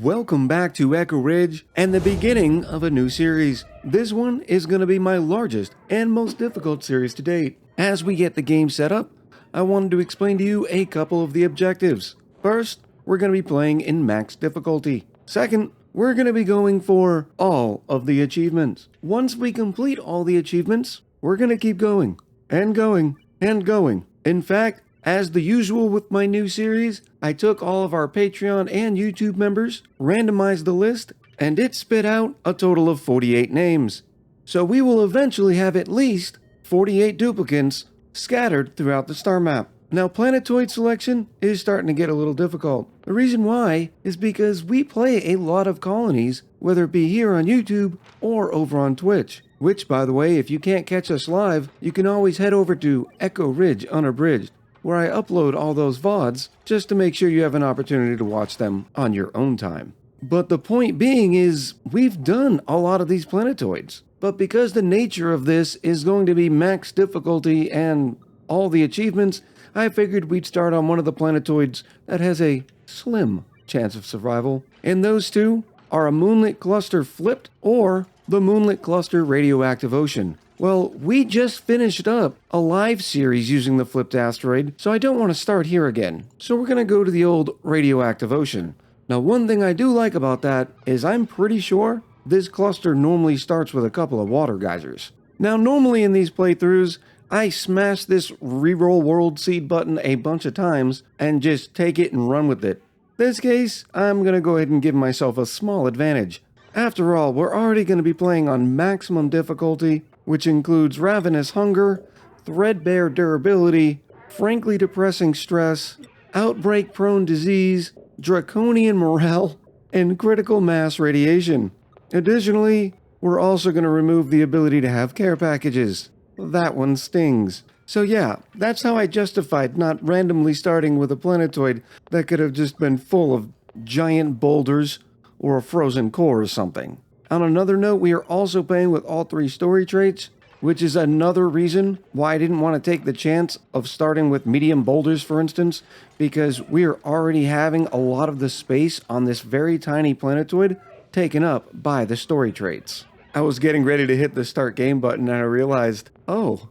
Welcome back to Echo Ridge and the beginning of a new series. This one is going to be my largest and most difficult series to date. As we get the game set up, I wanted to explain to you a couple of the objectives. First, we're going to be playing in max difficulty. Second, we're going to be going for all of the achievements. Once we complete all the achievements, we're going to keep going and going and going. In fact, as the usual with my new series, I took all of our Patreon and YouTube members, randomized the list, and it spit out a total of 48 names. So we will eventually have at least 48 duplicants scattered throughout the star map. Now, planetoid selection is starting to get a little difficult. The reason why is because we play a lot of colonies, whether it be here on YouTube or over on Twitch. Which, by the way, if you can't catch us live, you can always head over to Echo Ridge Unabridged, where I upload all those VODs just to make sure you have an opportunity to watch them on your own time. But the point being is, we've done a lot of these planetoids. But because the nature of this is going to be max difficulty and all the achievements, I figured we'd start on one of the planetoids that has a slim chance of survival. And those two are a moonlit cluster flipped or the moonlit cluster radioactive ocean. Well, we just finished up a live series using the flipped asteroid, so I don't want to start here again. So we're going to go to the old radioactive ocean. Now, one thing I do like about that is I'm pretty sure this cluster normally starts with a couple of water geysers. Now, normally in these playthroughs, I smash this reroll world seed button a bunch of times and just take it and run with it. This case, I'm going to go ahead and give myself a small advantage. After all, we're already going to be playing on maximum difficulty, which includes ravenous hunger, threadbare durability, frankly depressing stress, outbreak-prone disease, draconian morale, and critical mass radiation. Additionally, we're also going to remove the ability to have care packages. That one stings. So yeah, that's how I justified not randomly starting with a planetoid that could have just been full of giant boulders or a frozen core or something. On another note, we are also playing with all three story traits, which is another reason why I didn't want to take the chance of starting with medium boulders, for instance, because we are already having a lot of the space on this very tiny planetoid taken up by the story traits. I was getting ready to hit the start game button and I realized, oh,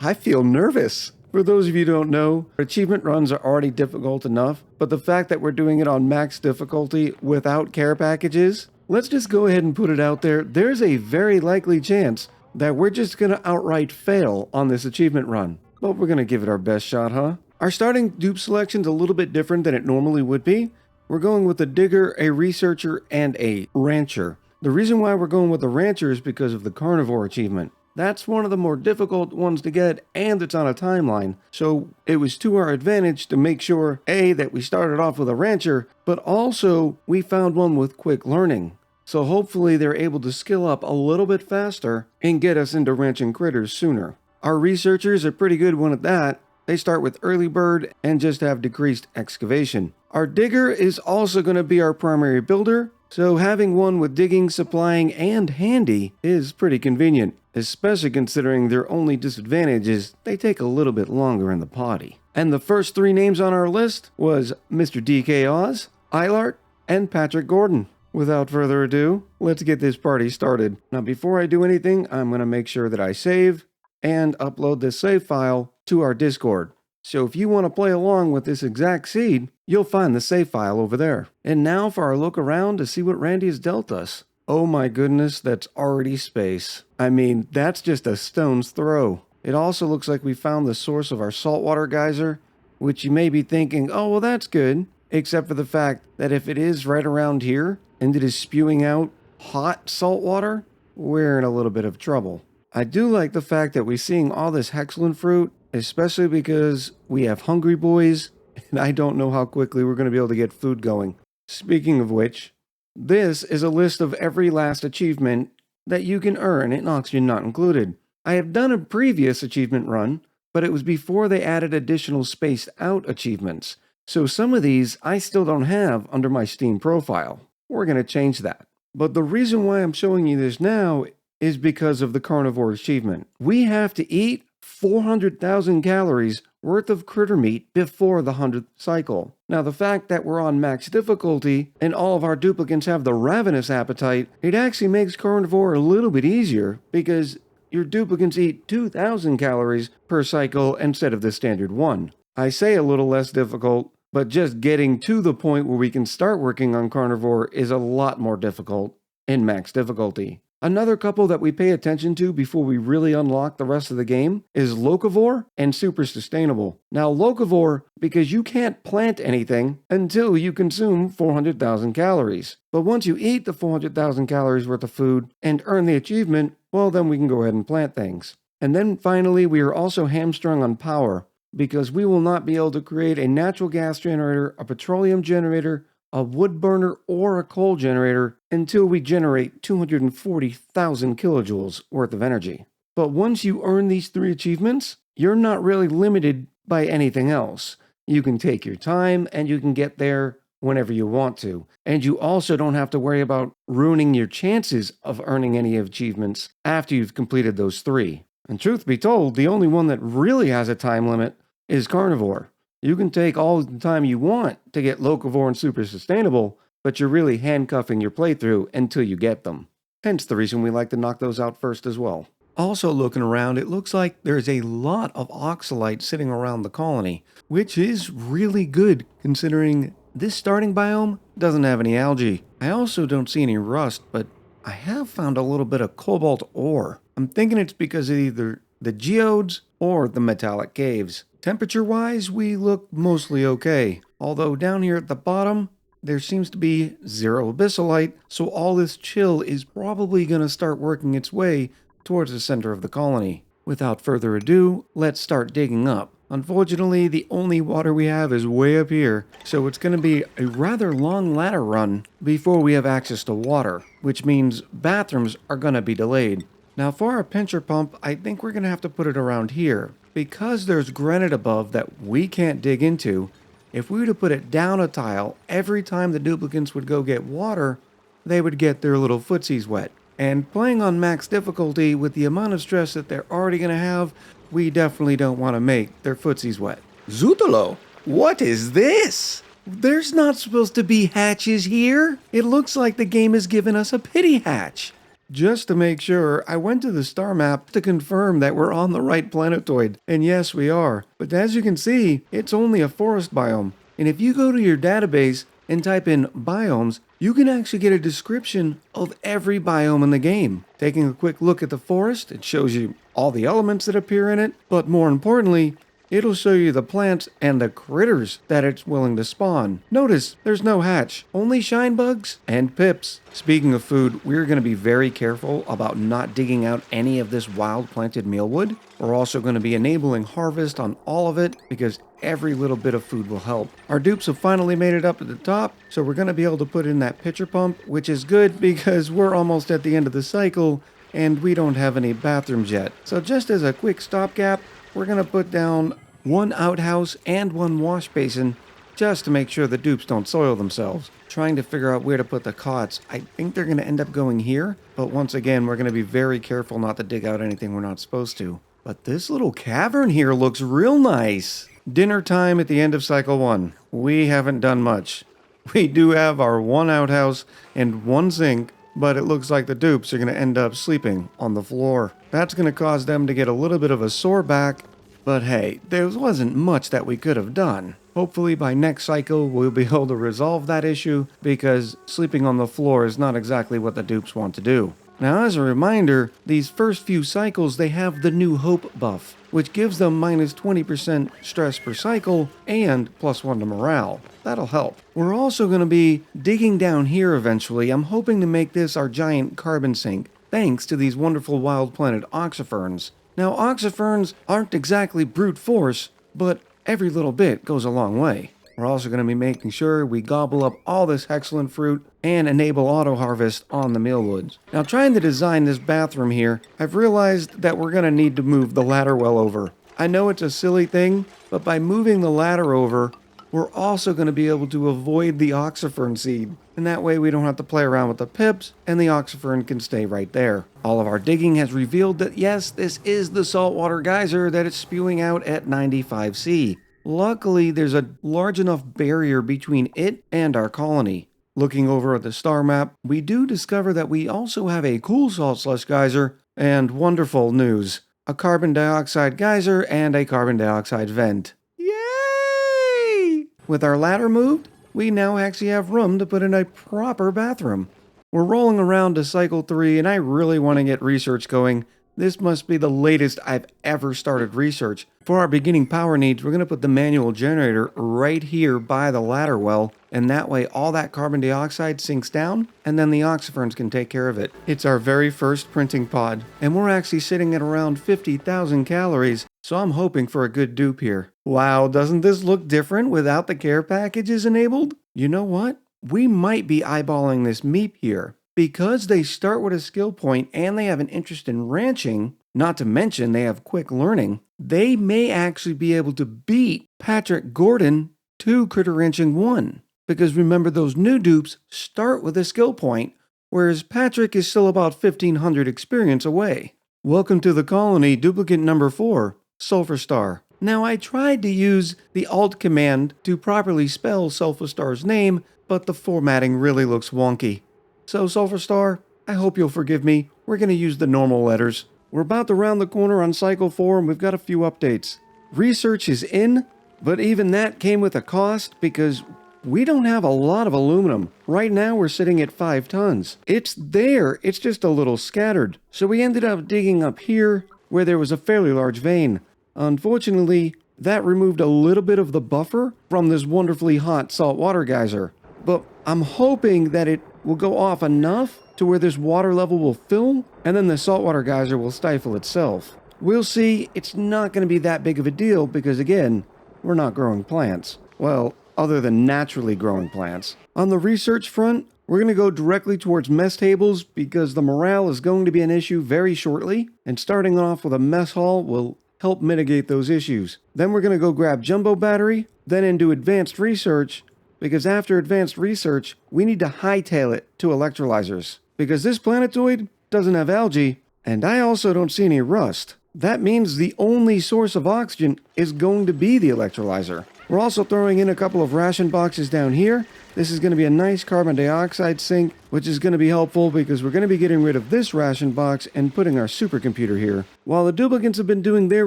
I feel nervous. For those of you who don't know, achievement runs are already difficult enough, but the fact that we're doing it on max difficulty without care packages, let's just go ahead and put it out there. There's a very likely chance that we're just going to outright fail on this achievement run. But we're going to give it our best shot, huh? Our starting dupe selection's a little bit different than it normally would be. We're going with a digger, a researcher, and a rancher. The reason why we're going with the rancher is because of the carnivore achievement. That's one of the more difficult ones to get, and it's on a timeline. So it was to our advantage to make sure, A, that we started off with a rancher, but also we found one with quick learning. So hopefully they're able to skill up a little bit faster and get us into ranching critters sooner. Our researchers are pretty good one at that. They start with early bird and just have decreased excavation. Our digger is also going to be our primary builder, so having one with digging, supplying, and handy is pretty convenient, especially considering their only disadvantage is they take a little bit longer in the potty. And the first three names on our list was Mr. DK Oz, Eilart, and Patrick Gordon. Without further ado, let's get this party started. Now, before I do anything, I'm going to make sure that I save and upload this save file to our Discord. So if you want to play along with this exact seed, you'll find the save file over there. And now for our look around to see what Randy has dealt us. Oh my goodness, that's already space. I mean, that's just a stone's throw. It also looks like we found the source of our saltwater geyser, which you may be thinking, oh, well, that's good. Except for the fact that if it is right around here, and it is spewing out hot salt water, we're in a little bit of trouble. I do like the fact that we're seeing all this hexalin fruit, especially because we have hungry boys, and I don't know how quickly we're going to be able to get food going. Speaking of which, this is a list of every last achievement that you can earn, and oxygen not included. I have done a previous achievement run, but it was before they added additional spaced out achievements. So some of these I still don't have under my Steam profile. We're going to change that. But the reason why I'm showing you this now is because of the carnivore achievement. We have to eat 400,000 calories worth of critter meat before the 100th cycle. Now, the fact that we're on max difficulty and all of our duplicants have the ravenous appetite, it actually makes carnivore a little bit easier because your duplicants eat 2,000 calories per cycle instead of the standard one. I say a little less difficult, but just getting to the point where we can start working on carnivore is a lot more difficult in max difficulty. Another couple that we pay attention to before we really unlock the rest of the game is locavore and super sustainable. Now locavore, because you can't plant anything until you consume 400,000 calories. But once you eat the 400,000 calories worth of food and earn the achievement, well then we can go ahead and plant things. And then finally we are also hamstrung on power, because we will not be able to create a natural gas generator, a petroleum generator, a wood burner, or a coal generator until we generate 240,000 kilojoules worth of energy. But once you earn these 3 achievements, you're not really limited by anything else. You can take your time and you can get there whenever you want to. And you also don't have to worry about ruining your chances of earning any achievements after you've completed those 3. And truth be told, the only one that really has a time limit is carnivore. You can take all the time you want to get locavore and super sustainable, but you're really handcuffing your playthrough until you get them. Hence the reason we like to knock those out first as well. Also looking around, it looks like there's a lot of oxalite sitting around the colony, which is really good considering this starting biome doesn't have any algae. I also don't see any rust, but I have found a little bit of cobalt ore. I'm thinking it's because of either the geodes or the metallic caves. Temperature-wise, we look mostly okay, although down here at the bottom, there seems to be 0 abyssalite, so all this chill is probably going to start working its way towards the center of the colony. Without further ado, let's start digging up. Unfortunately, the only water we have is way up here, so it's going to be a rather long ladder run before we have access to water, which means bathrooms are going to be delayed. Now for our pincher pump, I think we're going to have to put it around here. Because there's granite above that we can't dig into, if we were to put it down a tile, every time the duplicants would go get water, they would get their little footsies wet. And playing on max difficulty with the amount of stress that they're already going to have, we definitely don't want to make their footsies wet. Zutalo, what is this? There's not supposed to be hatches here. It looks like the game has given us a pity hatch. Just to make sure, I went to the star map to confirm that we're on the right planetoid, and yes, we are. But as you can see, it's only a forest biome. And if you go to your database and type in biomes, you can actually get a description of every biome in the game. Taking a quick look at the forest, it shows you all the elements that appear in it, but more importantly, it'll show you the plants and the critters that it's willing to spawn. Notice there's no hatch, only shine bugs and pips. Speaking of food, we're going to be very careful about not digging out any of this wild planted mealwood. We're also going to be enabling harvest on all of it because every little bit of food will help. Our dupes have finally made it up to the top, so we're going to be able to put in that pitcher pump, which is good because we're almost at the end of the cycle and we don't have any bathrooms yet. So just as a quick stopgap, we're going to put down 1 outhouse and 1 wash basin just to make sure the dupes don't soil themselves. Trying to figure out where to put the cots. I think they're going to end up going here, but once again, we're going to be very careful not to dig out anything we're not supposed to. But this little cavern here looks real nice. Dinner time at the end of cycle 1. We haven't done much. We do have our 1 outhouse and 1 sink, but it looks like the dupes are going to end up sleeping on the floor. That's going to cause them to get a little bit of a sore back. But hey, there wasn't much that we could have done. Hopefully by next cycle we'll be able to resolve that issue because sleeping on the floor is not exactly what the dupes want to do. Now as a reminder, these first few cycles they have the New Hope buff, which gives them minus 20% stress per cycle and +1 to morale. That'll help. We're also going to be digging down here eventually. I'm hoping to make this our giant carbon sink, thanks to these wonderful wild planet oxiferns. Now, oxiferns aren't exactly brute force, but every little bit goes a long way. We're also going to be making sure we gobble up all this excellent fruit and enable auto-harvest on the mealwoods. Now, trying to design this bathroom here, I've realized that we're going to need to move the ladder well over. I know it's a silly thing, but by moving the ladder over, we're also going to be able to avoid the oxyfern seed. And that way we don't have to play around with the pips and the oxyfern can stay right there. All of our digging has revealed that yes, this is the saltwater geyser that is spewing out at 95C. Luckily, there's a large enough barrier between it and our colony. Looking over at the star map, we do discover that we also have a cool salt slush geyser, and wonderful news, a carbon dioxide geyser and a carbon dioxide vent. Yay! With our ladder moved, we now actually have room to put in a proper bathroom. We're rolling around to cycle 3 and I really want to get research going. This must be the latest I've ever started research. For our beginning power needs, we're going to put the manual generator right here by the ladder well, and that way all that carbon dioxide sinks down, and then the oxyferns can take care of it. It's our very first printing pod, and we're actually sitting at around 50,000 calories, so I'm hoping for a good dupe here. Wow, doesn't this look different without the care packages enabled? You know what? We might be eyeballing this meep here. Because they start with a skill point and they have an interest in ranching, not to mention they have quick learning, they may actually be able to beat Patrick Gordon to Critter Ranching 1. Because remember, those new dupes start with a skill point, whereas Patrick is still about 1,500 experience away. Welcome to the colony, duplicant number 4, Sulfur Star. Now, I tried to use the Alt command to properly spell Sulfur Star's name, but the formatting really looks wonky. So, Sulfur Star, I hope you'll forgive me. We're going to use the normal letters. We're about to round the corner on Cycle 4, and we've got a few updates. Research is in, but even that came with a cost because we don't have a lot of aluminum. Right now, we're sitting at 5 tons. It's there, it's just a little scattered. So we ended up digging up here, where there was a fairly large vein. Unfortunately, that removed a little bit of the buffer from this wonderfully hot saltwater geyser. But I'm hoping that it will go off enough to where this water level will fill, and then the saltwater geyser will stifle itself. We'll see. It's not going to be that big of a deal because, again, we're not growing plants. Well, other than naturally growing plants. On the research front, we're going to go directly towards mess tables because the morale is going to be an issue very shortly, and starting off with a mess hall will help mitigate those issues. Then we're going to go grab jumbo battery, then into advanced research, because after advanced research, we need to hightail it to electrolyzers. Because this planetoid doesn't have algae, and I also don't see any rust. That means the only source of oxygen is going to be the electrolyzer. We're also throwing in a couple of ration boxes down here. This is going to be a nice carbon dioxide sink, which is going to be helpful because we're going to be getting rid of this ration box and putting our supercomputer here. While the duplicants have been doing their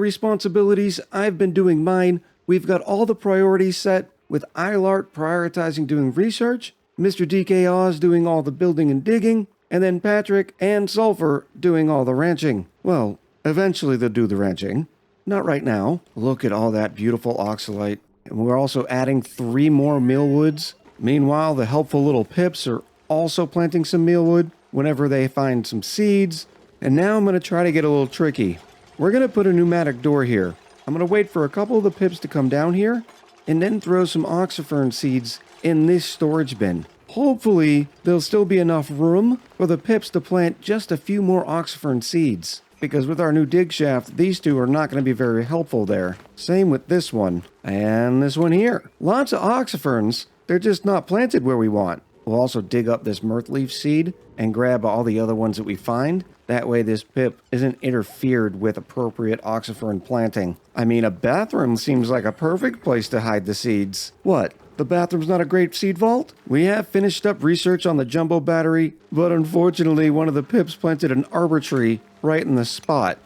responsibilities, I've been doing mine. We've got all the priorities set, with Ilart prioritizing doing research, Mr. DK Oz doing all the building and digging, and then Patrick and Sulfur doing all the ranching. Well, eventually they'll do the ranching. Not right now. Look at all that beautiful oxalite. And we're also adding 3 more mealwoods. Meanwhile, the helpful little pips are also planting some mealwood whenever they find some seeds. And now I'm going to try to get a little tricky. We're going to put a pneumatic door here. I'm going to wait for a couple of the pips to come down here, and then throw some oxyfern seeds in this storage bin. Hopefully, there'll still be enough room for the pips to plant just a few more oxyfern seeds, because with our new dig shaft, these 2 are not going to be very helpful there. Same with this one, and this one here. Lots of oxyferns, they're just not planted where we want. We'll also dig up this mirthleaf seed and grab all the other ones that we find. That way this pip isn't interfered with appropriate oxyfern planting. I mean, a bathroom seems like a perfect place to hide the seeds. What? The bathroom's not a great seed vault? We have finished up research on the jumbo battery, but unfortunately one of the pips planted an arbor tree right in the spot.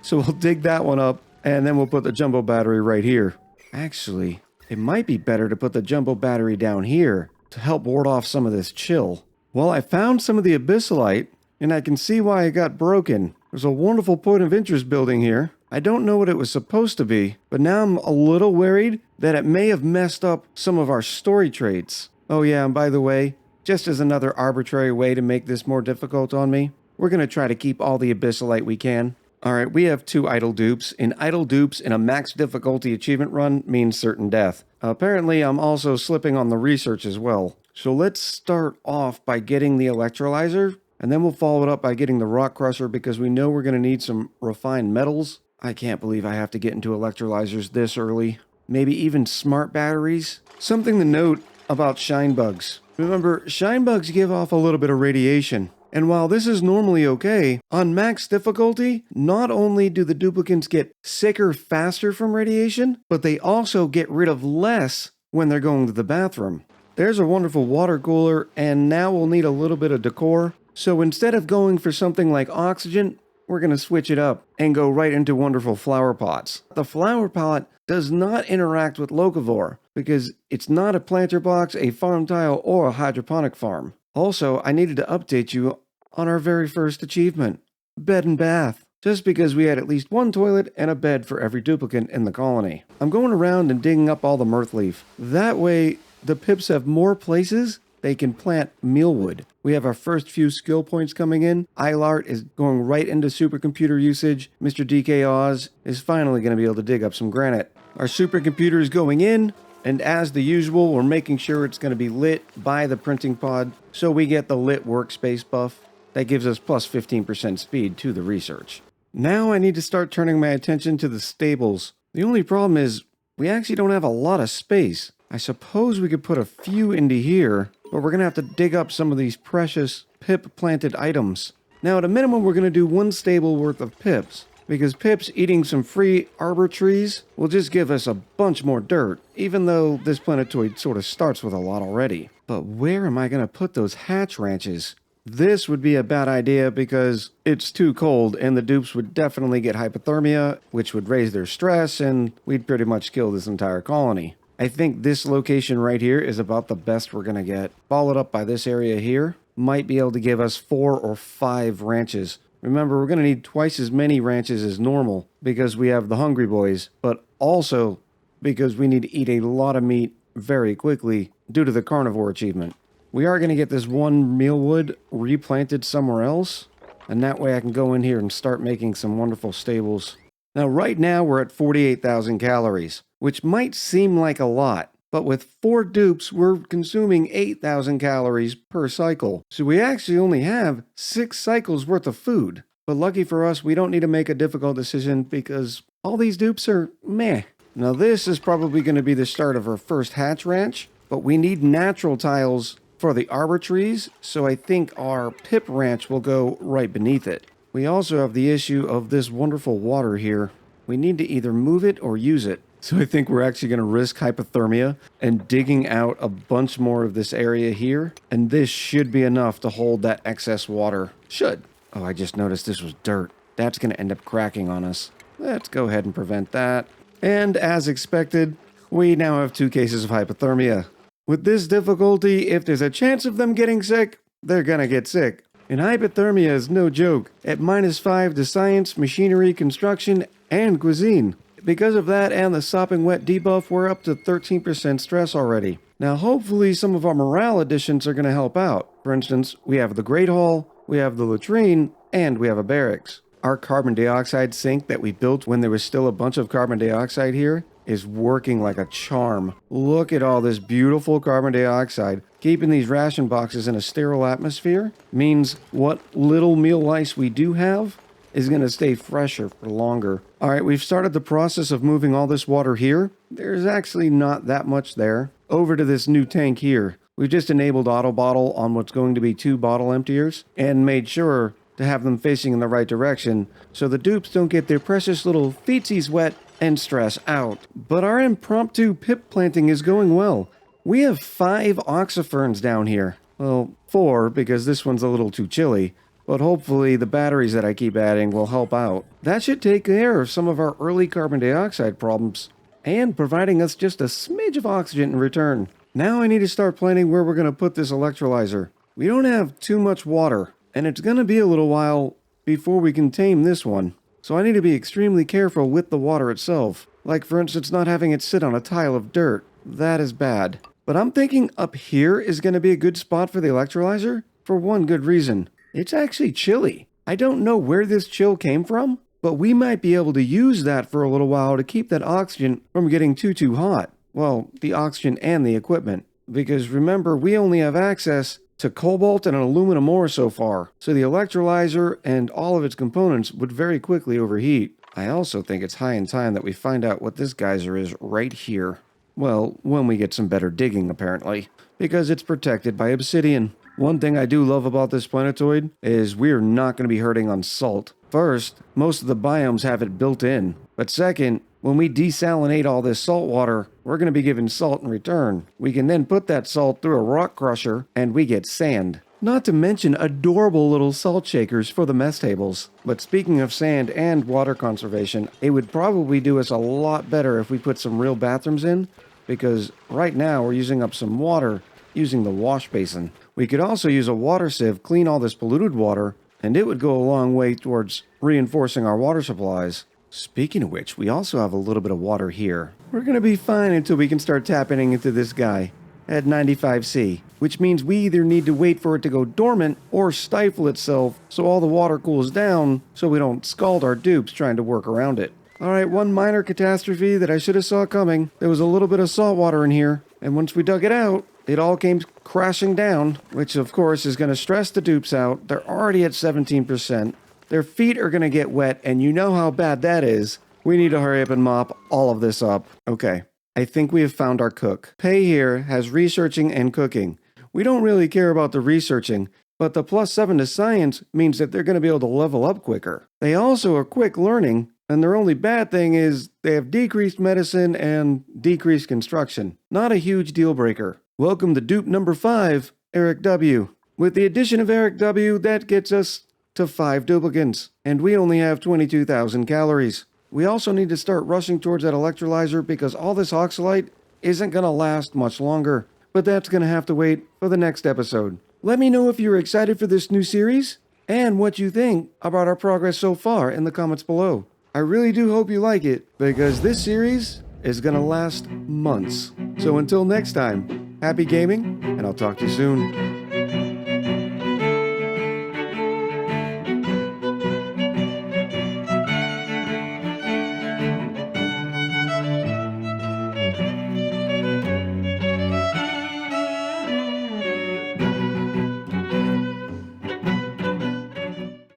So we'll dig that one up, and then we'll put the jumbo battery right here. Actually, it might be better to put the jumbo battery down here to help ward off some of this chill. Well, I found some of the abyssalite, and I can see why it got broken. There's a wonderful point of interest building here. I don't know what it was supposed to be, but now I'm a little worried that it may have messed up some of our story traits. Oh yeah, and by the way, just as another arbitrary way to make this more difficult on me, we're going to try to keep all the abyssalite we can. Alright, we have 2 idle dupes. And idle dupes in a max difficulty achievement run means certain death. Apparently, I'm also slipping on the research as well. So let's start off by getting the electrolyzer, and then we'll follow it up by getting the rock crusher because we know we're going to need some refined metals. I can't believe I have to get into electrolyzers this early. maybe even smart batteries. Something to note about shine bugs. Remember, shine bugs give off a little bit of radiation. And while this is normally okay, on max difficulty, not only do the duplicants get sicker faster from radiation, but they also get rid of less when they're going to the bathroom. There's a wonderful water cooler, and now we'll need a little bit of decor. So instead of going for something like oxygen, we're going to switch it up and go right into wonderful flower pots. The flower pot does not interact with locavore because it's not a planter box, a farm tile, or a hydroponic farm. Also, I needed to update you on our very first achievement, bed and bath. Just because we had at least one toilet and a bed for every duplicant in the colony. I'm going around and digging up all the mirth leaf. That way, the pips have more places they can plant mealwood. We have our first few skill points coming in. Ilart is going right into supercomputer usage. Mr. DK Oz is finally going to be able to dig up some granite. Our supercomputer is going in, and as the usual, we're making sure it's going to be lit by the printing pod, so we get the lit workspace buff. That gives us plus 15% speed to the research. Now I need to start turning my attention to the stables. The only problem is we actually don't have a lot of space. I suppose we could put a few into here, but we're going to have to dig up some of these precious pip-planted items. Now, at a minimum, we're going to do one stable worth of pips, because pips eating some free arbor trees will just give us a bunch more dirt, even though this planetoid sort of starts with a lot already. But where am I going to put those hatch ranches? This would be a bad idea because it's too cold and the dupes would definitely get hypothermia, which would raise their stress, and we'd pretty much kill this entire colony. I think this location right here is about the best we're going to get. Followed up by this area here, might be able to give us 4 or 5 ranches. Remember, we're going to need twice as many ranches as normal because we have the hungry boys, but also because we need to eat a lot of meat very quickly due to the carnivore achievement. We are going to get this one mealwood replanted somewhere else, and that way I can go in here and start making some wonderful stables. Now, right now we're at 48,000 calories, which might seem like a lot, but with 4 dupes, we're consuming 8,000 calories per cycle. So we actually only have 6 cycles worth of food. But lucky for us, we don't need to make a difficult decision because all these dupes are meh. Now, this is probably going to be the start of our first hatch ranch, but we need natural tiles for the arbor trees, so I think our pip ranch will go right beneath it. We also have the issue of this wonderful water here. We need to either move it or use it. So I think we're actually going to risk hypothermia and digging out a bunch more of this area here. And this should be enough to hold that excess water. Should. Oh, I just noticed this was dirt. That's going to end up cracking on us. Let's go ahead and prevent that. And as expected, we now have 2 cases of hypothermia. With this difficulty, if there's a chance of them getting sick, they're gonna get sick. And hypothermia is no joke. At -5 to science, machinery, construction, and cuisine. Because of that and the sopping wet debuff, we're up to 13% stress already. Now hopefully some of our morale additions are gonna help out. For instance, we have the Great Hall, we have the latrine, and we have a barracks. Our carbon dioxide sink that we built when there was still a bunch of carbon dioxide here is working like a charm. Look at all this beautiful carbon dioxide. Keeping these ration boxes in a sterile atmosphere means what little meal lice we do have is going to stay fresher for longer. All right, we've started the process of moving all this water here. There's actually not that much there. Over to this new tank here. We've just enabled auto bottle on what's going to be 2 bottle emptiers and made sure to have them facing in the right direction so the dupes don't get their precious little feetsies wet and stress out. But our impromptu pip planting is going well. We have 5 oxyferns down here. Well, 4 because this one's a little too chilly, but hopefully the batteries that I keep adding will help out. That should take care of some of our early carbon dioxide problems and providing us just a smidge of oxygen in return. Now I need to start planning where we're going to put this electrolyzer. We don't have too much water, and it's going to be a little while before we can tame this one. So I need to be extremely careful with the water itself. Like for instance, not having it sit on a tile of dirt. That is bad. But I'm thinking up here is going to be a good spot for the electrolyzer for one good reason. It's actually chilly. I don't know where this chill came from, but we might be able to use that for a little while to keep that oxygen from getting too hot. Well, the oxygen and the equipment. Because remember, we only have access to cobalt and an aluminum ore so far, so the electrolyzer and all of its components would very quickly overheat. I also think it's high in time that we find out what this geyser is right here. Well, when we get some better digging, apparently, because it's protected by obsidian. One thing I do love about this planetoid is we're not going to be hurting on salt. First, most of the biomes have it built in. But second, when we desalinate all this salt water, we're going to be given salt in return. We can then put that salt through a rock crusher and we get sand. Not to mention adorable little salt shakers for the mess tables. But speaking of sand and water conservation, it would probably do us a lot better if we put some real bathrooms in, because right now we're using up some water using the wash basin. We could also use a water sieve, clean all this polluted water, and it would go a long way towards reinforcing our water supplies. Speaking of which, we also have a little bit of water here. We're going to be fine until we can start tapping into this guy at 95C, which means we either need to wait for it to go dormant or stifle itself so all the water cools down so we don't scald our dupes trying to work around it. Alright, one minor catastrophe that I should have saw coming. There was a little bit of salt water in here, and once we dug it out, it all came crashing down, which of course is going to stress the dupes out. They're already at 17%. Their feet are going to get wet, and you know how bad that is. We need to hurry up and mop all of this up. Okay, I think we have found our cook. Pay here has researching and cooking. We don't really care about the researching, but the +7 to science means that they're going to be able to level up quicker. They also are quick learning, and their only bad thing is they have decreased medicine and decreased construction. Not a huge deal breaker. Welcome to dupe number 5, Eric W. With the addition of Eric W, that gets us to 5 duplicants, and we only have 22,000 calories. We also need to start rushing towards that electrolyzer because all this oxalite isn't going to last much longer, but that's going to have to wait for the next episode. Let me know if you're excited for this new series and what you think about our progress so far in the comments below. I really do hope you like it because this series is going to last months. So until next time, happy gaming, and I'll talk to you soon.